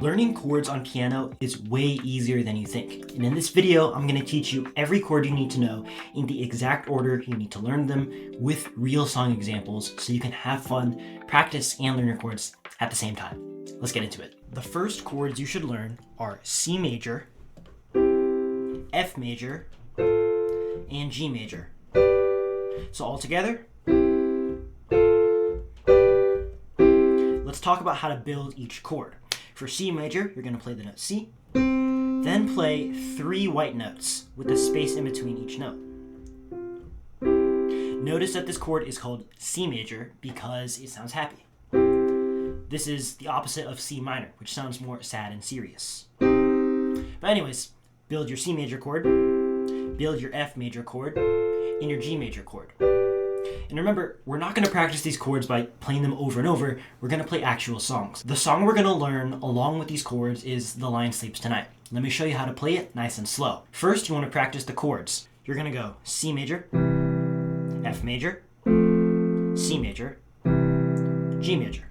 Learning chords on piano is way easier than you think. And in this video, I'm going to teach you every chord you need to know in the exact order you need to learn them with real song examples so you can have fun, practice, and learn your chords at the same time. Let's get into it. The first chords you should learn are C major, F major, and G major. So all together, let's talk about how to build each chord. For C major, you're going to play the note C, then play 3 white notes with a space in between each note. Notice that this chord is called C major because it sounds happy. This is the opposite of C minor, which sounds more sad and serious. But anyways, build your C major chord, build your F major chord, and your G major chord. And remember, we're not going to practice these chords by playing them over and over. We're going to play actual songs. The song we're going to learn along with these chords is The Lion Sleeps Tonight. Let me show you how to play it nice and slow. First, you want to practice the chords. You're going to go C major, F major, C major, G major.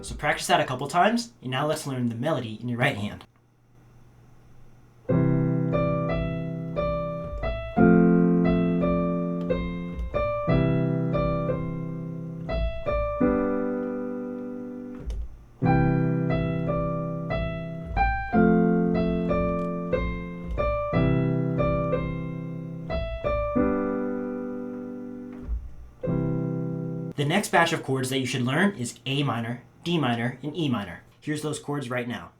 So practice that a couple times, and now let's learn the melody in your right hand. The next batch of chords that you should learn is A minor, D minor, and E minor. Here's those chords right now.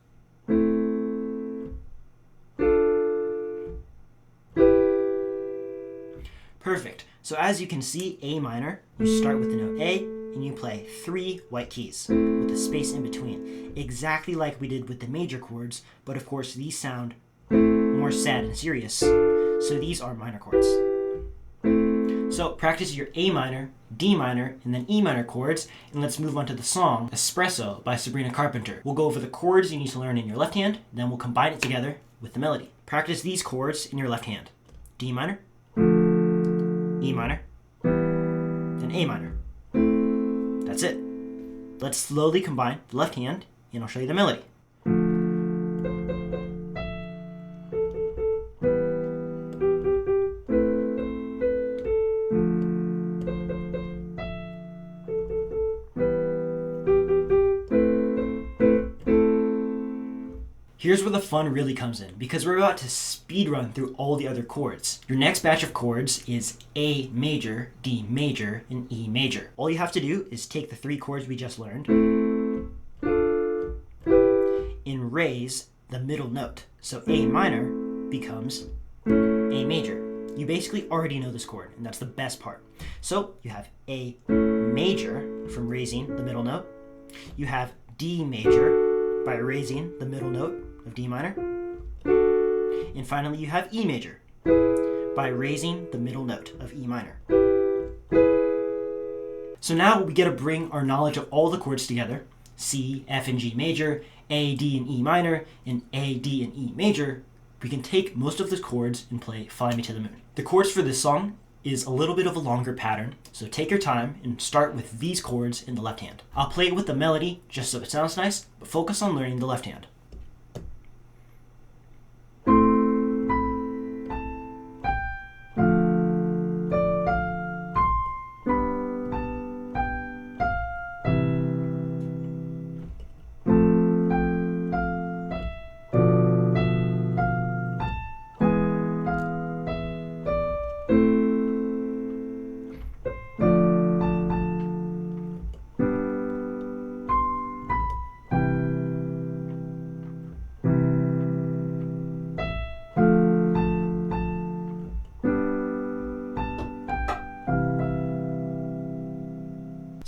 Perfect. So as you can see, A minor, you start with the note A, and you play 3 white keys with a space in between, exactly like we did with the major chords, but of course these sound more sad and serious, so these are minor chords. So practice your A minor, D minor, and then E minor chords, and let's move on to the song Espresso by Sabrina Carpenter. We'll go over the chords you need to learn in your left hand, then we'll combine it together with the melody. Practice these chords in your left hand. D minor, E minor, and A minor. That's it. Let's slowly combine the left hand, and I'll show you the melody. Here's where the fun really comes in, because we're about to speed run through all the other chords. Your next batch of chords is A major, D major, and E major. All you have to do is take the 3 chords we just learned and raise the middle note. So A minor becomes A major. You basically already know this chord, and that's the best part. So you have A major from raising the middle note. You have D major by raising the middle note of D minor. And finally, you have E major by raising the middle note of E minor. So now we get to bring our knowledge of all the chords together: C, F, and G major, A, D, and E minor, and A, D, and E major. We can take most of the chords and play Fly Me to the Moon. The chords for this song is a little bit of a longer pattern, so take your time and start with these chords in the left hand. I'll play it with the melody just so it sounds nice, but focus on learning the left hand.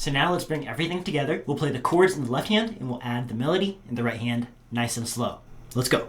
So now let's bring everything together. We'll play the chords in the left hand, and we'll add the melody in the right hand, nice and slow. Let's go.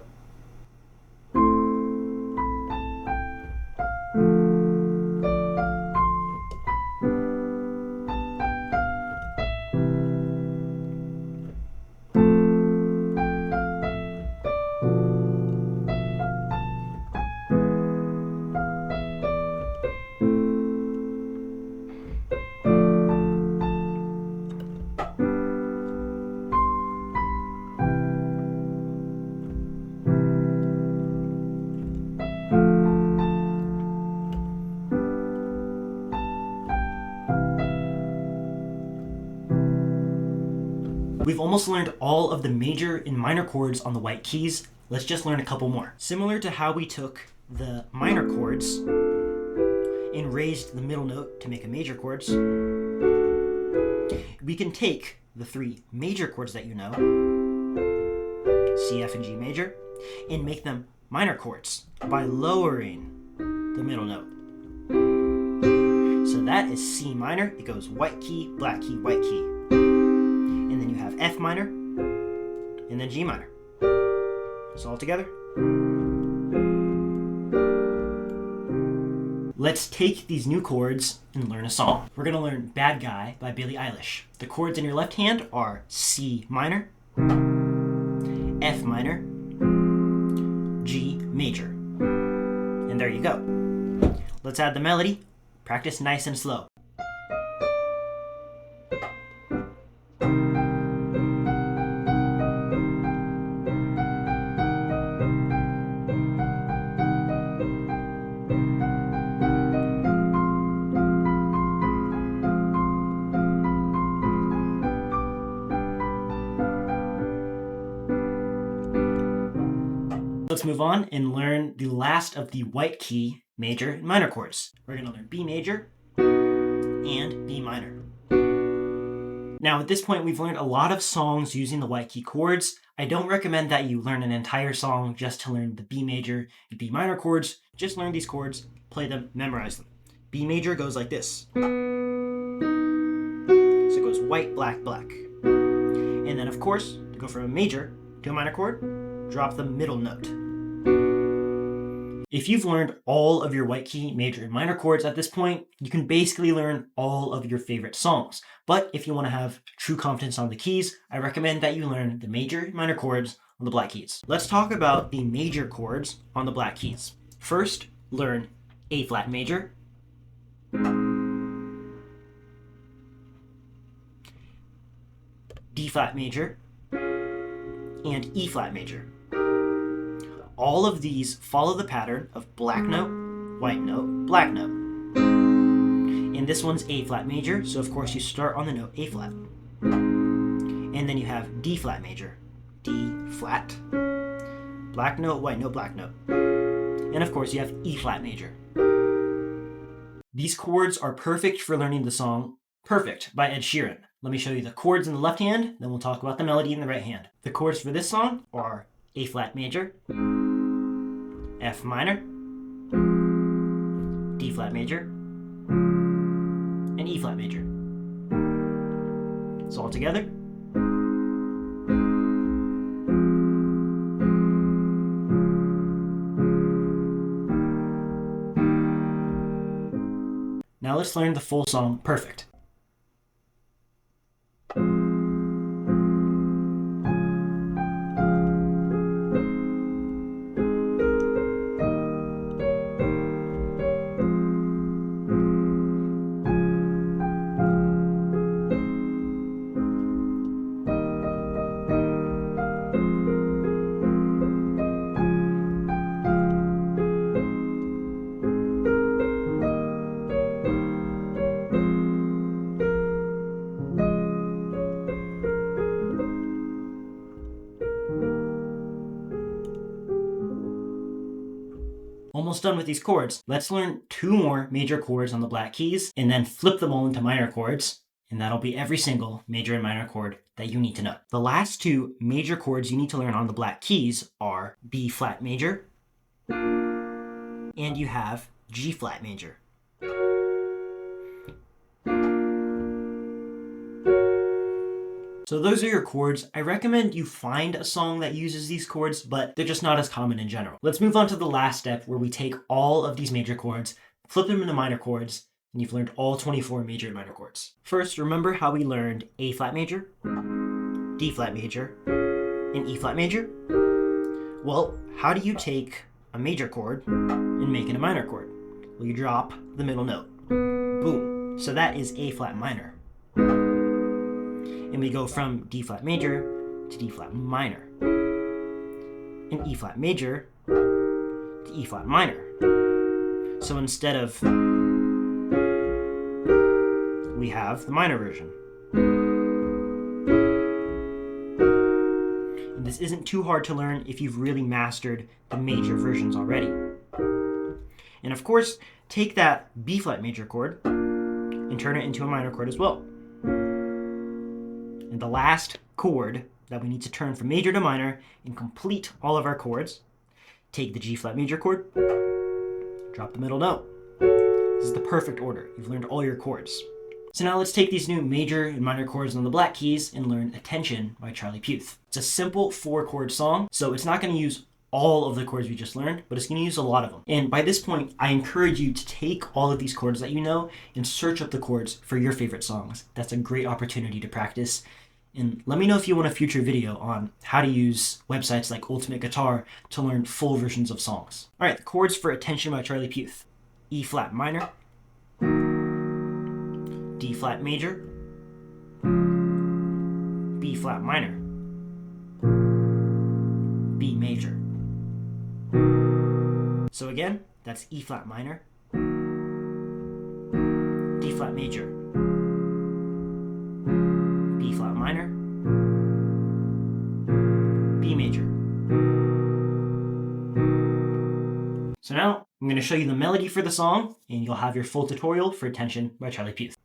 We've almost learned all of the major and minor chords on the white keys. Let's just learn a couple more. Similar to how we took the minor chords and raised the middle note to make a major chords, we can take the 3 major chords that you know, C, F, and G major, and make them minor chords by lowering the middle note. So that is C minor. It goes white key, black key, white key. And then you have F minor, and then G minor. So all together. Let's take these new chords and learn a song. We're gonna learn Bad Guy by Billie Eilish. The chords in your left hand are C minor, F minor, G major. And there you go. Let's add the melody. Practice nice and slow. Let's move on and learn the last of the white key major and minor chords. We're going to learn B major and B minor. Now at this point we've learned a lot of songs using the white key chords. I don't recommend that you learn an entire song just to learn the B major and B minor chords. Just learn these chords, play them, memorize them. B major goes like this. So it goes white, black, black. And then of course, to go from a major to a minor chord, drop the middle note. If you've learned all of your white key major and minor chords at this point, you can basically learn all of your favorite songs. But if you want to have true confidence on the keys, I recommend that you learn the major and minor chords on the black keys. Let's talk about the major chords on the black keys. First, learn A flat major, D flat major, and E flat major. All of these follow the pattern of black note, white note, black note. And this one's A flat major, so of course you start on the note A flat. And then you have D flat major, D flat, black note, white note, black note. And of course you have E flat major. These chords are perfect for learning the song Perfect by Ed Sheeran. Let me show you the chords in the left hand, then we'll talk about the melody in the right hand. The chords for this song are A flat major, F minor, D flat major, and E flat major. So all together. Now let's learn the full song Perfect. Almost done with these chords. Let's learn 2 more major chords on the black keys and then flip them all into minor chords. And that'll be every single major and minor chord that you need to know. The last 2 major chords you need to learn on the black keys are B flat major and you have G flat major. So those are your chords. I recommend you find a song that uses these chords, but they're just not as common in general. Let's move on to the last step where we take all of these major chords, flip them into minor chords, and you've learned all 24 major and minor chords. First, remember how we learned A flat major, D flat major, and E flat major? Well, how do you take a major chord and make it a minor chord? Well, you drop the middle note. Boom. So that is A flat minor. And we go from D flat major to D flat minor, and E flat major to E flat minor. So instead of, we have the minor version. And this isn't too hard to learn if you've really mastered the major versions already. And of course, take that B flat major chord and turn it into a minor chord as well. And the last chord that we need to turn from major to minor and complete all of our chords, take the G flat major chord, drop the middle note. This is the perfect order. You've learned all your chords. So now let's take these new major and minor chords on the black keys and learn Attention by Charlie Puth. It's a simple 4-chord song, so it's not going to use all of the chords we just learned, but it's going to use a lot of them. And by this point, I encourage you to take all of these chords that you know and search up the chords for your favorite songs. That's a great opportunity to practice. And let me know if you want a future video on how to use websites like Ultimate Guitar to learn full versions of songs. All right, the chords for Attention by Charlie Puth. E flat minor, D flat major, B flat minor, B major. So again, that's E flat minor, D flat major, B flat minor, B major. So now I'm going to show you the melody for the song, and you'll have your full tutorial for Attention by Charlie Puth.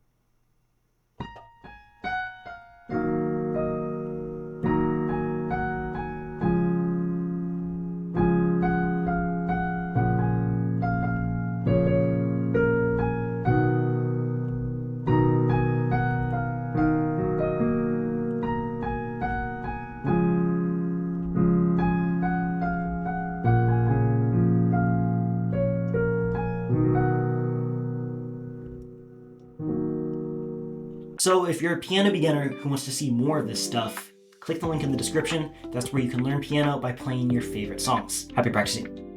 So if you're a piano beginner who wants to see more of this stuff, click the link in the description. That's where you can learn piano by playing your favorite songs. Happy practicing.